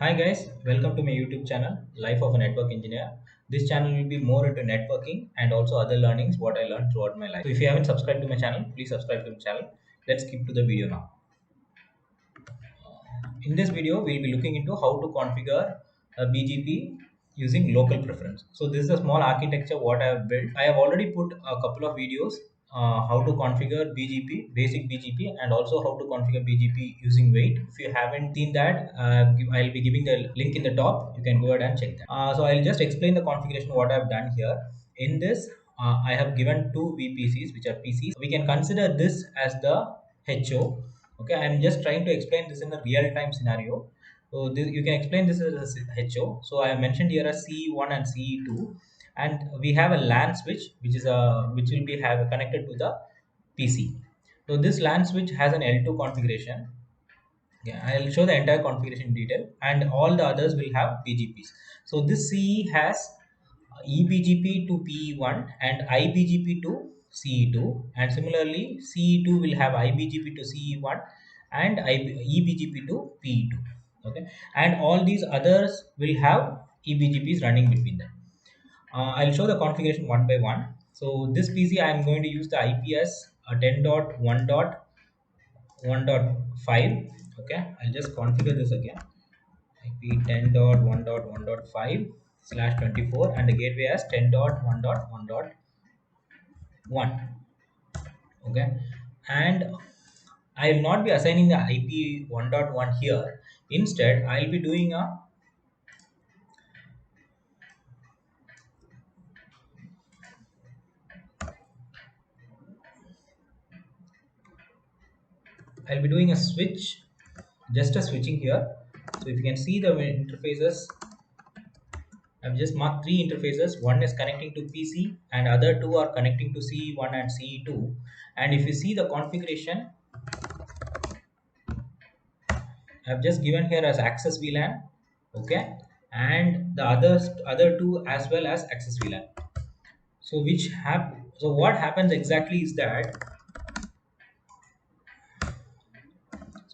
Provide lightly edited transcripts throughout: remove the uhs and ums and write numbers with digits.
Hi guys, welcome to my YouTube channel, Life of a Network Engineer. This channel will be more into networking and also other learnings what I learned throughout my life. So if you haven't subscribed to my channel, please subscribe to my channel. Let's skip to the video now. In this video, we'll be looking into how to configure a BGP using local preference. So this is a small architecture what I have built. I have already put a couple of videos how to configure BGP, basic BGP, and also how to configure BGP using wait. If you haven't seen that, I'll be giving the link in the top. You can go ahead and check that. So I'll just explain the configuration what I've done here. In this, I have given two VPCs, which are PCs. We can consider this as the HO. Okay, I'm just trying to explain this in a real-time scenario. So this, you can explain this as a HO. So I have mentioned here a CE1 and CE2, and we have a LAN switch, which will be have connected to the PC. So this LAN switch has an L2 configuration. Yeah, I'll show the entire configuration in detail, and all the others will have BGPs. So this CE has eBGP to PE1 and iBGP to CE2, and similarly CE2 will have iBGP to CE1 and eBGP to PE2. Okay, and all these others will have eBGPs running between them. I'll show the configuration one by one. So this PC I am going to use the IPS 10.1.1.5. Okay, I'll just configure this again. IP 10.1.1.5 slash 24, and the gateway as 10.1.1.1. Okay, and I will not be assigning the IP 1.1 here. Instead, I'll be doing a I'll be doing a switch, just a switching here. So if you can see the interfaces, I've just marked three interfaces. One is connecting to PC and other two are connecting to CE1 and CE2. And if you see the configuration, I've just given here as access VLAN, okay, and the other two as well as access VLAN. So what happens exactly is that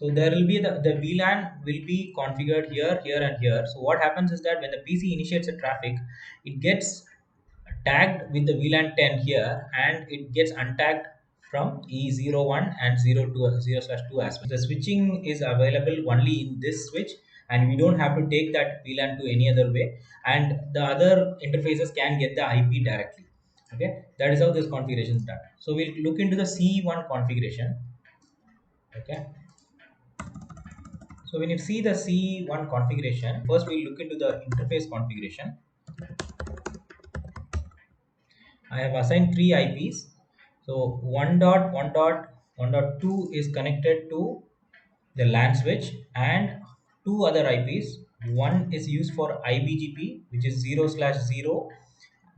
there will be the VLAN will be configured here, here, and here. So what happens is that when the PC initiates a traffic, it gets tagged with the VLAN 10 here, and it gets untagged from E01 and 02 0/2 as well. The switching is available only in this switch, and we don't have to take that VLAN to any other way, and the other interfaces can get the IP directly. Okay, that is how this configuration is done. So we'll look into the CE1 configuration. Okay, so when you see the CE1 configuration, first we'll look into the interface configuration. I have assigned three IPs. So 1.1.1.2 is connected to the LAN switch, and two other IPs. One is used for iBGP, which is 0/0.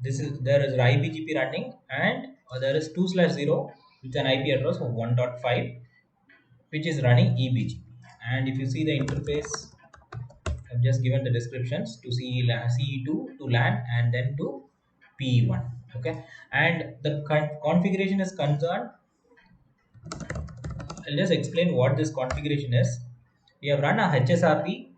There is iBGP running, and there is 2/0 with an IP address of 1.5, which is running eBGP. And if you see the interface, I've just given the descriptions to CE2 to LAN and then to PE1. Okay, and the configuration is concerned. I'll just explain what this configuration is. We have run a HSRP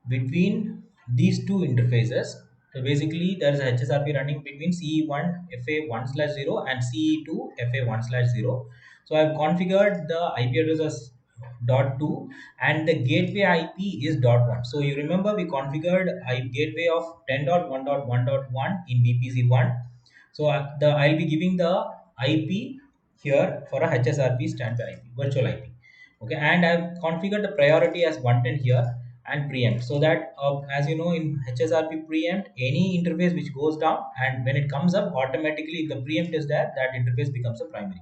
between these two interfaces. So basically, there is a HSRP running between CE1 FA1/0 and CE2 FA1/0. So I've configured the IP address as .2 and the gateway IP is .1. So you remember we configured a gateway of 10.1.1.1 in VPC1. So I'll be giving the IP here for a HSRP standby IP, virtual IP. Okay, and I've configured the priority as 110 here and preempt, so that as you know, in HSRP preempt, any interface which goes down, and when it comes up automatically, if the preempt is there, that interface becomes a primary.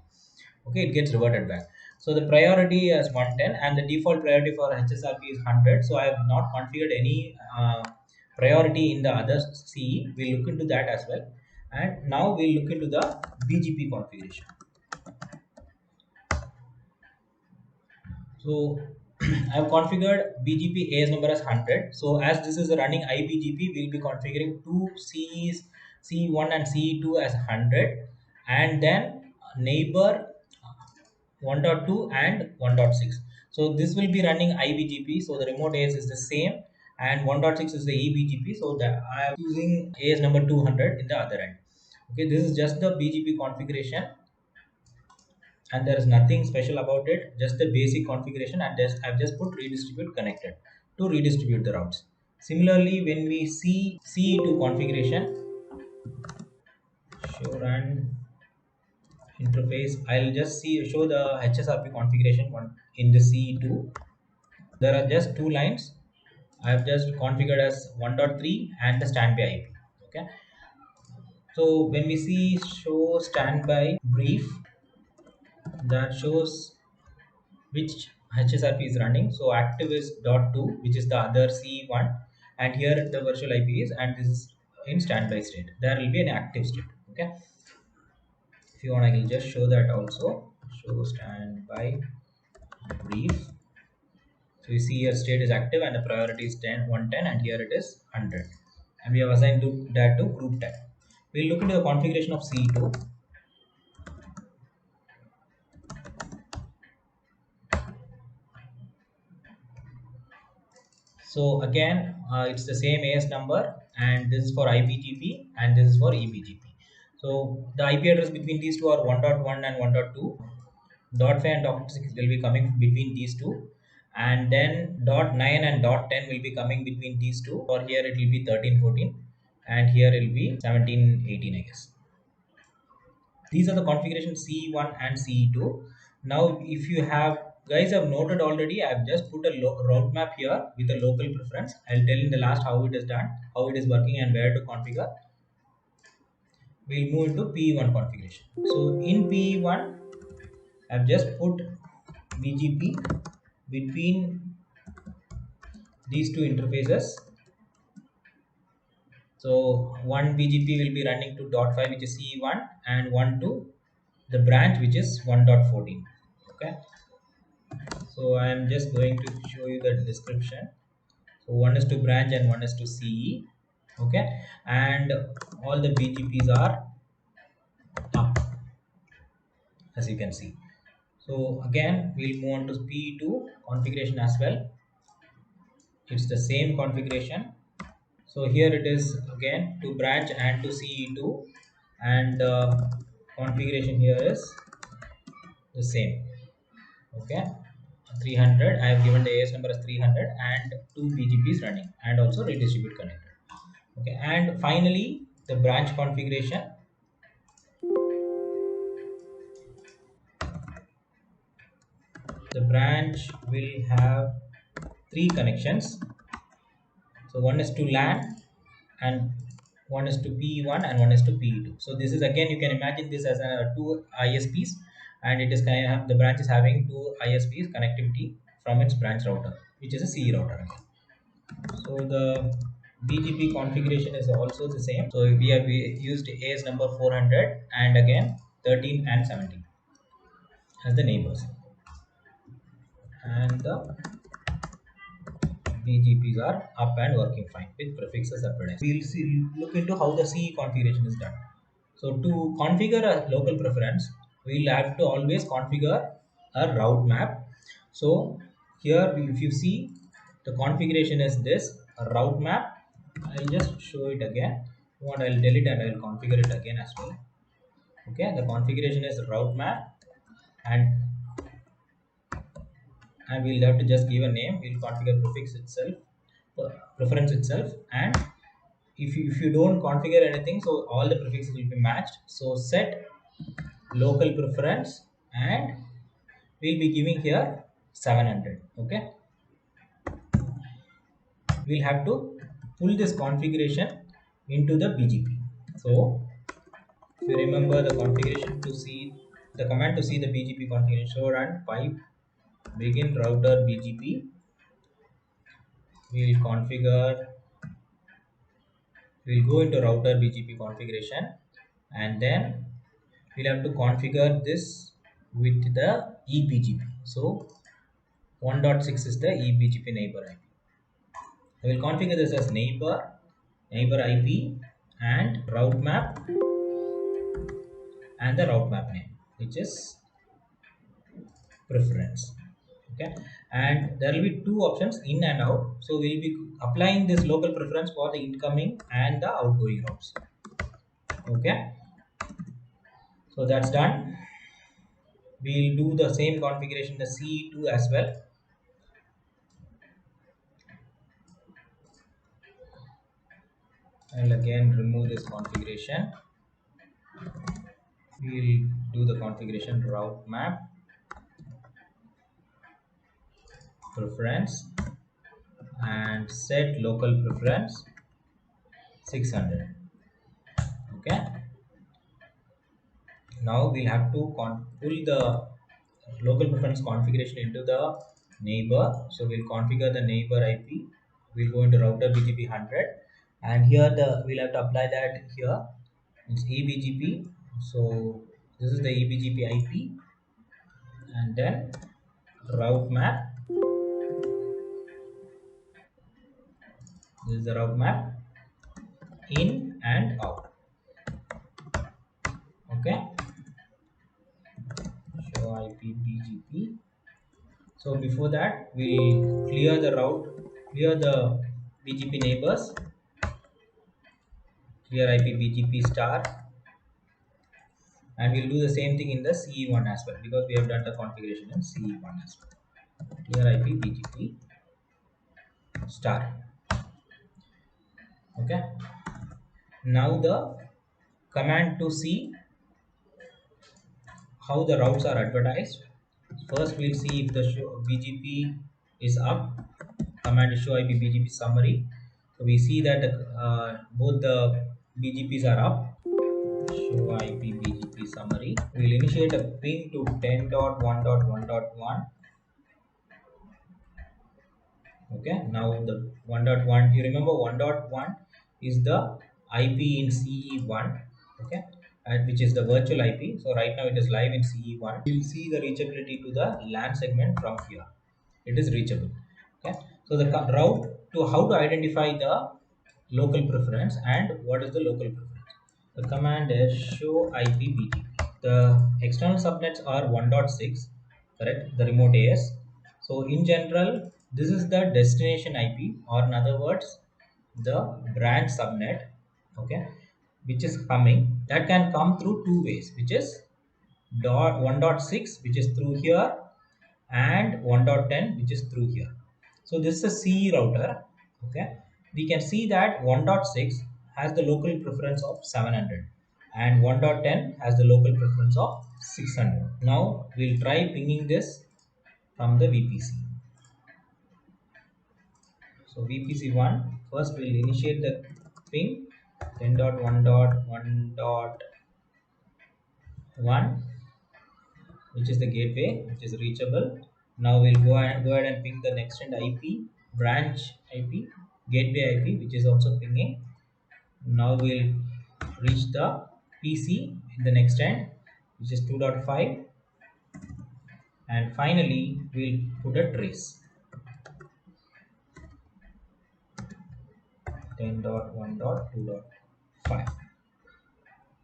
Okay, it gets reverted back. So the priority is 110 and the default priority for HSRP is 100. So I have not configured any priority in the other CE. We'll look into that as well. And now we'll look into the BGP configuration. So I've configured BGP AS number as 100. So as this is a running iBGP, we'll be configuring two CEs, CE1 and CE2 as 100, and then neighbor 1.2 and 1.6. So this will be running iBGP. So the remote AS is the same, and 1.6 is the eBGP. So that I am using AS number 200 in the other end. Okay, this is just the BGP configuration, and there is nothing special about it, just the basic configuration, and I've just put redistribute connected to redistribute the routes. Similarly, when we see CE2 configuration, show run interface, I'll just show the HSRP configuration one in the CE2. There are just two lines. I have just configured as 1.3 and the standby IP. Okay. So when we see show standby brief, that shows which HSRP is running. So active is .2, which is the other CE1, and here the virtual IP is, and this is in standby state. There will be an active state. Okay. If you want, I will just show that also. Show standby brief. So you see here state is active and the priority is 110, and here it is 100. And we have assigned that to group 10. We'll look into the configuration of CE2. So again, it's the same AS number, and this is for IPGP and this is for eBGP. So the IP address between these two are 1.1 and 1.2. Dot 5 and dot 6 will be coming between these two, and then dot 9 and dot 10 will be coming between these two. Or here it will be 13 14, and here it will be 17 18, I guess. These are the configuration CE1 and CE2. Now if you guys have noted already, I have just put a route map here with a local preference. I'll tell in the last how it is done, how it is working, and where to configure. We'll move into PE1 configuration. So in PE1, I've just put BGP between these two interfaces. So one BGP will be running to dot 5, which is CE1, and one to the branch, which is 1.14. Okay. So I am just going to show you the description. So one is to branch and one is to CE. Okay. And all the BGPs are up, as you can see. So again, we'll move on to PE2 configuration as well. It's the same configuration. So here it is again to branch and to CE2, and configuration here is the same. Okay, 300. I have given the AS number as 300 and two BGPs running, and also redistribute connected. Okay, and finally the branch configuration. The branch will have three connections. So one is to LAN, and one is to PE1, and one is to PE2. So this is, again, you can imagine this as two ISPs, and it is kind of, the branch is having two ISPs connectivity from its branch router, which is a CE router. So the BGP configuration is also the same. So we used AS number 400 and again 13 and 17 as the neighbors, and the BGPs are up and working fine with prefixes separate. Look into how the CE configuration is done. So to configure a local preference, we'll have to always configure a route map. So here, if you see, the configuration is this, a route map. I'll just show it again. What I'll delete and I'll configure it again as well. Okay, the configuration is route map, and we'll have to just give a name. We'll configure prefix itself, preference itself, and if you don't configure anything, so all the prefixes will be matched. So set local preference, and we'll be giving here 700. Okay, we'll have to pull this configuration into the BGP. So if you remember the configuration, to see the command to see the BGP configuration, show run pipe begin router BGP. We'll configure, we'll go into router BGP configuration, and then we'll have to configure this with the eBGP. So 1.6 is the eBGP neighbor IP. I will configure this as neighbor IP, and route map, and the route map name, which is preference. Okay, and there will be two options, in and out. So we'll be applying this local preference for the incoming and the outgoing routes. Okay, so that's done. We'll do the same configuration the CE2 as well. I'll again remove this configuration. We'll do the configuration route map preference and set local preference 600. Okay, now we'll have to pull the local preference configuration into the neighbor. So we'll configure the neighbor IP. We'll go into router BGP 100, and here we'll have to apply that here. It's eBGP. So this is the eBGP IP, and then route map. This is the route map in and out. Okay, show IP BGP. So before that, we clear the route, clear the BGP neighbors, clear IP BGP star, and we'll do the same thing in the CE1 as well, because we have done the configuration in CE1 as well. Clear IP BGP star. Okay. Now the command to see how the routes are advertised. First, we'll see if the BGP is up. Command is show IP BGP summary. So we see that both the BGPs are up. Show IP BGP summary. We'll initiate a ping to 10.1.1.1. Okay, now the 1.1, you remember 1.1 is the IP in CE1. Okay, and which is the virtual IP. So right now it is live in CE1. You'll see the reachability to the LAN segment from here. It is reachable. Okay, so the route to how to identify the local preference and what is the local preference. The command is show IP BGP. The external subnets are 1.6, correct? The remote AS. So in general, this is the destination IP, or in other words, the branch subnet, okay, which is coming. That can come through two ways, which is 1.6, which is through here, and 1.10, which is through here. So this is a CE router. Okay, we can see that 1.6 has the local preference of 700 and 1.10 has the local preference of 600. Now we'll try pinging this from the VPC. So VPC1, first we'll initiate the ping 10.1.1.1, which is the gateway, which is reachable. Now we'll go ahead and ping the next end IP, branch IP, gateway IP, which is also pinging. Now we'll reach the PC in the next end, which is 2.5, and finally we'll put a trace 10.1.2.5.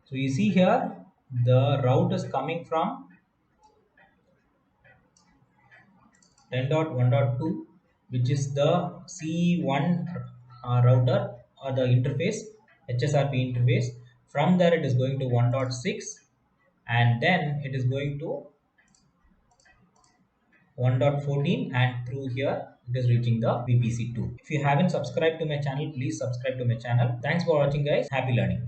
So you see here the route is coming from 10.1.2, which is the CE1 router or the interface, HSRP interface. From there it is going to 1.6, and then it is going to 1.14, and through here it is reaching the VPC2. If you haven't subscribed to my channel, please subscribe to my channel. Thanks for watching, guys. Happy learning.